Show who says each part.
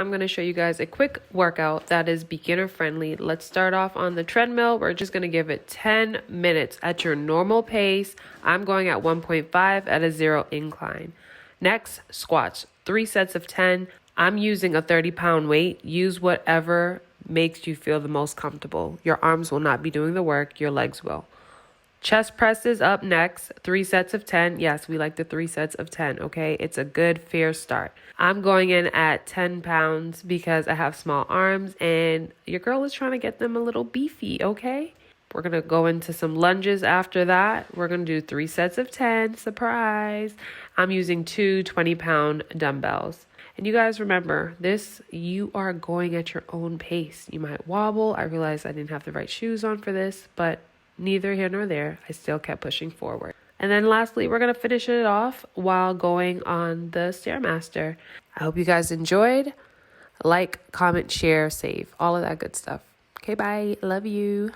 Speaker 1: I'm going to show you guys a quick workout that is beginner friendly. Let's start off on the treadmill. We're just going to give it 10 minutes at your normal pace. I'm going at 1.5 at a 0 incline. Next, squats, 3 sets of 10. I'm using a 30-pound weight. Use whatever makes you feel the most comfortable. Your arms will not be doing the work, your legs will. Chest presses up next, 3 sets of 10. Yes, we like the 3 sets of 10, okay? It's a good, fair start. I'm going in at 10 pounds because I have small arms and your girl is trying to get them a little beefy, okay? We're going to go into some lunges after that. We're going to do 3 sets of 10, surprise. I'm using 2 20-pound dumbbells. And you guys remember, you are going at your own pace. You might wobble. I realized I didn't have the right shoes on for this, but neither here nor there. I still kept pushing forward. And then lastly, we're going to finish it off while going on the Stairmaster. I hope you guys enjoyed. Like, comment, share, save, all of that good stuff. Okay, bye. Love you.